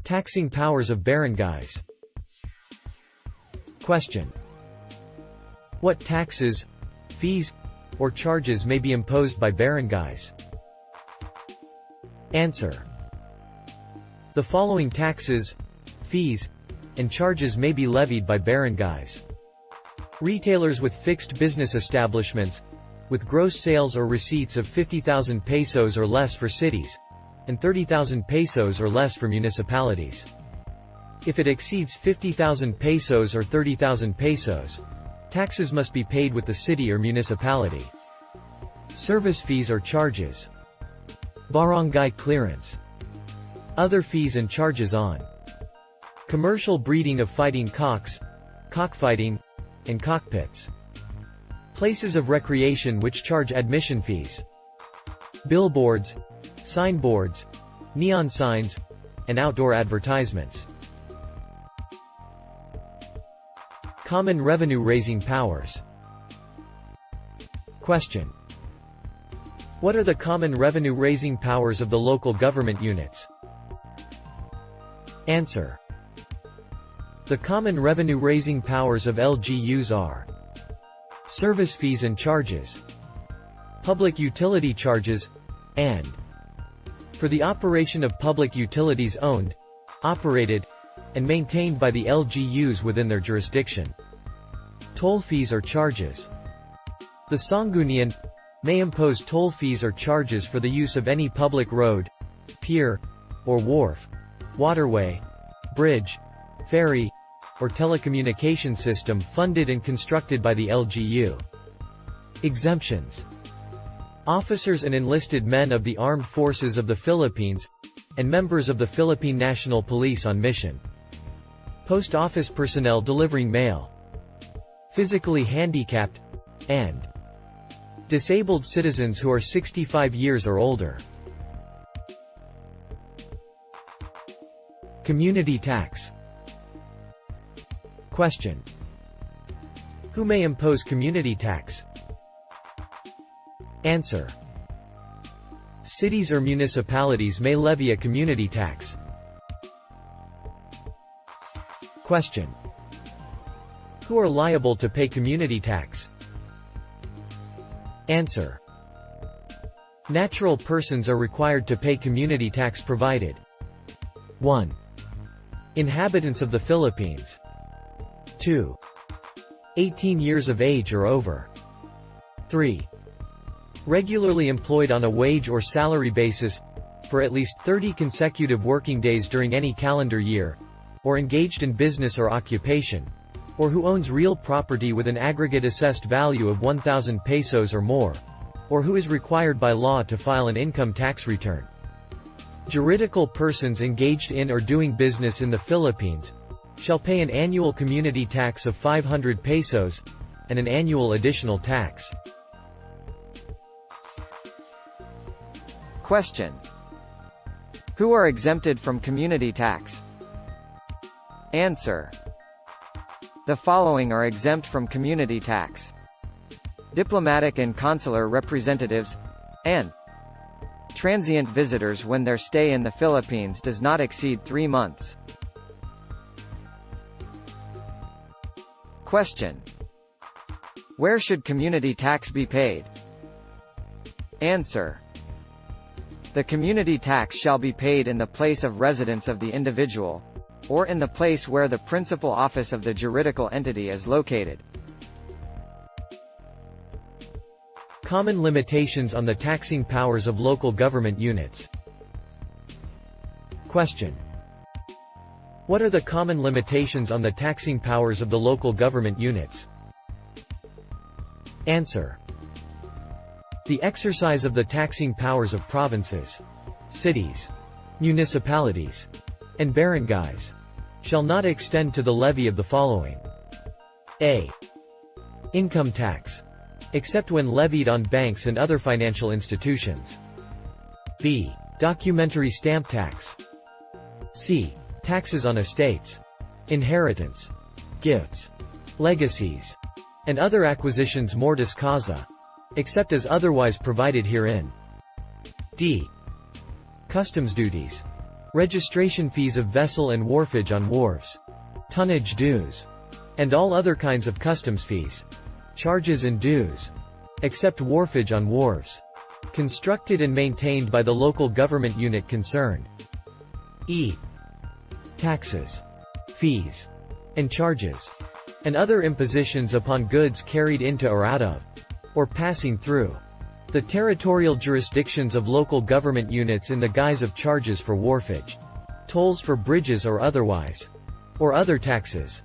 Taxing powers of barangays. Question. What taxes, fees, or charges may be imposed by barangays? Answer. The following taxes, fees, and charges may be levied by barangays. Retailers with fixed business establishments, with gross sales or receipts of 50,000 pesos or less for cities, and 30,000 pesos or less for municipalities. If it exceeds 50,000 pesos or 30,000 pesos, taxes must be paid with the city or municipality. Service fees or charges. Barangay clearance. Other fees and charges on commercial breeding of fighting cocks, cockfighting, and cockpits. Places of recreation which charge admission fees. Billboards, signboards, neon signs, and outdoor advertisements. Common revenue-raising powers. Question. What are the common revenue-raising powers of the local government units? Answer. The common revenue-raising powers of LGUs are service fees and charges, public utility charges, and for the operation of public utilities owned, operated, and maintained by the LGUs within their jurisdiction. Toll fees or charges. The Sanggunian may impose toll fees or charges for the use of any public road, pier, or wharf, waterway, bridge, ferry, or telecommunication system funded and constructed by the LGU. Exemptions. Officers and enlisted men of the Armed Forces of the Philippines, and members of the Philippine National Police on mission. Post office personnel delivering mail. Physically handicapped, and disabled citizens who are 65 years or older. Community tax. Question. Who may impose community tax? Answer. Cities or municipalities may levy a community tax. Question. Who are liable to pay community tax? Answer. Natural persons are required to pay community tax provided 1. Inhabitants of the Philippines. 2. 18 years of age or over. 3. Regularly employed on a wage or salary basis, for at least 30 consecutive working days during any calendar year, or engaged in business or occupation, or who owns real property with an aggregate assessed value of 1,000 pesos or more, or who is required by law to file an income tax return. Juridical persons engaged in or doing business in the Philippines shall pay an annual community tax of 500 pesos, and an annual additional tax. Question. Who are exempted from community tax? Answer. The following are exempt from community tax: diplomatic and consular representatives, and transient visitors when their stay in the Philippines does not exceed 3 months. Question. Where should community tax be paid? Answer. The community tax shall be paid in the place of residence of the individual, or in the place where the principal office of the juridical entity is located. Common limitations on the taxing powers of local government units. Question. What are the common limitations on the taxing powers of the local government units? Answer. The exercise of the taxing powers of provinces, cities, municipalities, and barangays shall not extend to the levy of the following. A. Income tax, except when levied on banks and other financial institutions. B. Documentary stamp tax. C. Taxes on estates, inheritance, gifts, legacies, and other acquisitions mortis causa, except as otherwise provided herein. D. Customs duties, registration fees of vessel and wharfage on wharves, tonnage dues, and all other kinds of customs fees, charges and dues, except wharfage on wharves, constructed and maintained by the local government unit concerned. E. Taxes, fees, and charges, and other impositions upon goods carried into or out of, or passing through, the territorial jurisdictions of local government units in the guise of charges for wharfage, tolls for bridges or otherwise, or other taxes,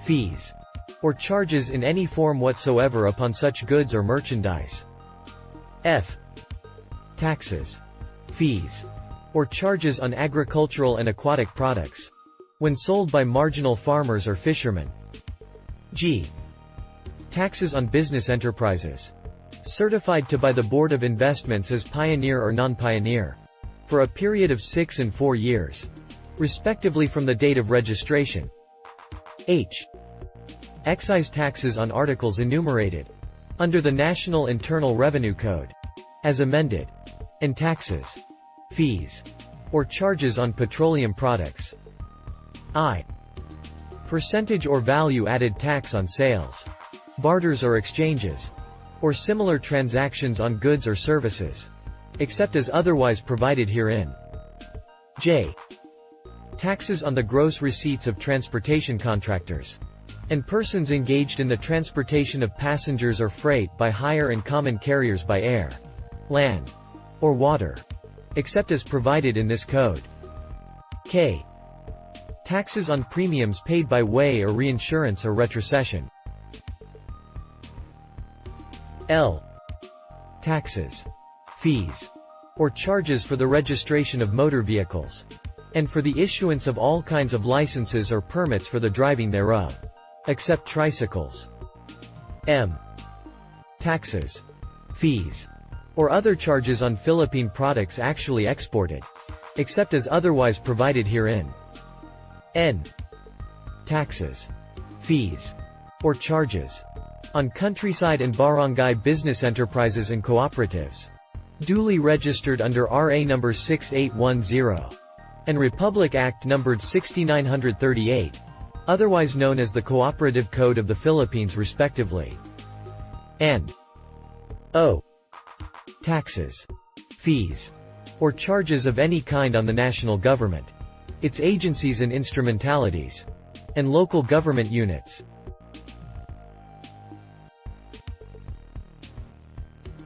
fees, or charges in any form whatsoever upon such goods or merchandise. F. Taxes, fees, or charges on agricultural and aquatic products, when sold by marginal farmers or fishermen. G. Taxes on business enterprises, certified to by the Board of Investments as pioneer or non-pioneer, for a period of 6 and 4 years, respectively from the date of registration. H. Excise taxes on articles enumerated under the National Internal Revenue Code, as amended, and taxes, fees, or charges on petroleum products. I. Percentage or value-added tax on sales, barters or exchanges, or similar transactions on goods or services, except as otherwise provided herein. J. Taxes on the gross receipts of transportation contractors and persons engaged in the transportation of passengers or freight by hire and common carriers by air, land, or water, except as provided in this code. K. Taxes on premiums paid by way or reinsurance or retrocession. L. Taxes, fees, or charges for the registration of motor vehicles, and for the issuance of all kinds of licenses or permits for the driving thereof, except tricycles. M. Taxes, fees, or other charges on Philippine products actually exported, except as otherwise provided herein. N. Taxes, fees, or charges on countryside and barangay business enterprises and cooperatives, duly registered under RA number 6810, and Republic Act numbered 6938, otherwise known as the Cooperative Code of the Philippines respectively. N. O. Taxes, fees, or charges of any kind on the national government, its agencies and instrumentalities, and local government units.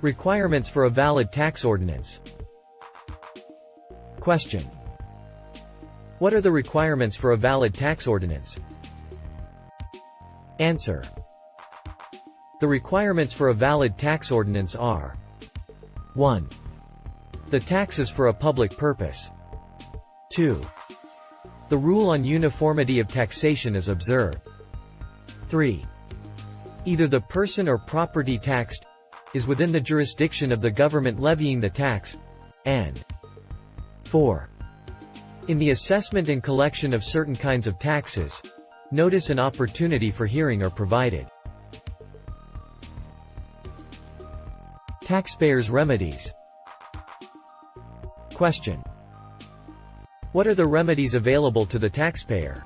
Requirements for a valid tax ordinance. Question. What are the requirements for a valid tax ordinance? Answer. The requirements for a valid tax ordinance are: 1. The tax is for a public purpose. 2. The rule on uniformity of taxation is observed. 3. Either the person or property taxed is within the jurisdiction of the government levying the tax, and 4. In the assessment and collection of certain kinds of taxes, notice and opportunity for hearing are provided. Taxpayers' remedies. Question. What are the remedies available to the taxpayer?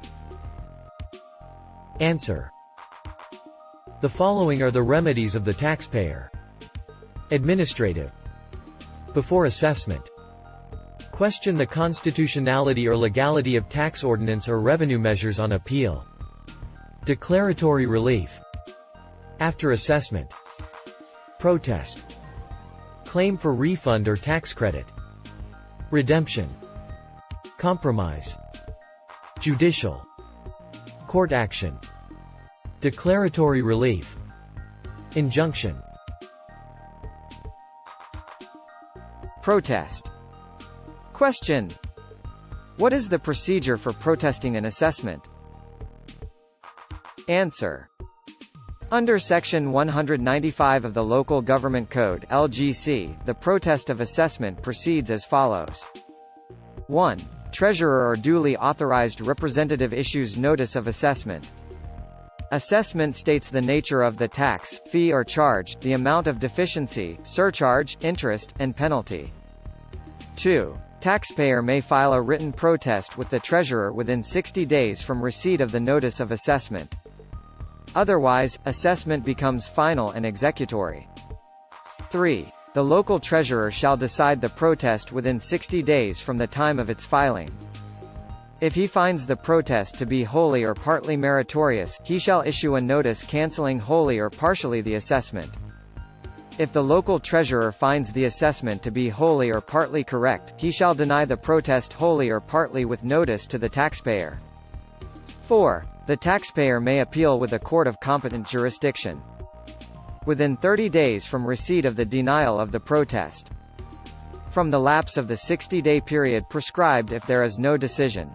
Answer. The following are the remedies of the taxpayer. Administrative. Before assessment. Question the constitutionality or legality of tax ordinance or revenue measures on appeal. Declaratory relief. After assessment. Protest. Claim for refund or tax credit. Redemption. Compromise. Judicial. Court action. Declaratory relief. Injunction. Protest. Question. What is the procedure for protesting an assessment? Answer. Under Section 195 of the Local Government Code (LGC), the protest of assessment proceeds as follows. 1. Treasurer or duly authorized representative issues notice of assessment. Assessment states the nature of the tax, fee or charge, the amount of deficiency, surcharge, interest, and penalty. 2. Taxpayer may file a written protest with the treasurer within 60 days from receipt of the notice of assessment. Otherwise, assessment becomes final and executory. 3. The local treasurer shall decide the protest within 60 days from the time of its filing. If he finds the protest to be wholly or partly meritorious, he shall issue a notice cancelling wholly or partially the assessment. If the local treasurer finds the assessment to be wholly or partly correct, he shall deny the protest wholly or partly with notice to the taxpayer. 4. The taxpayer may appeal with a court of competent jurisdiction within 30 days from receipt of the denial of the protest, from the lapse of the 60-day period prescribed if there is no decision.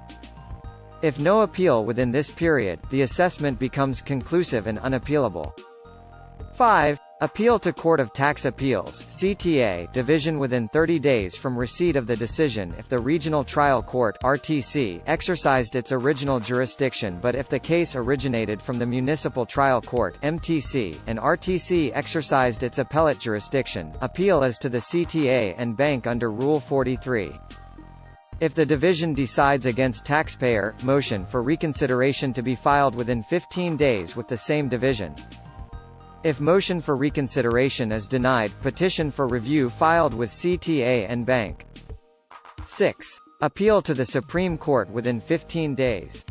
If no appeal within this period, the assessment becomes conclusive and unappealable. 5. Appeal to Court of Tax Appeals (CTA) Division within 30 days from receipt of the decision if the Regional Trial Court (RTC) exercised its original jurisdiction, but if the case originated from the Municipal Trial Court (MTC) and RTC exercised its appellate jurisdiction, appeal is to the CTA and bank under Rule 43. If the division decides against taxpayer, motion for reconsideration to be filed within 15 days with the same division. If motion for reconsideration is denied, petition for review filed with CTA and bank. 6. Appeal to the Supreme Court within 15 days.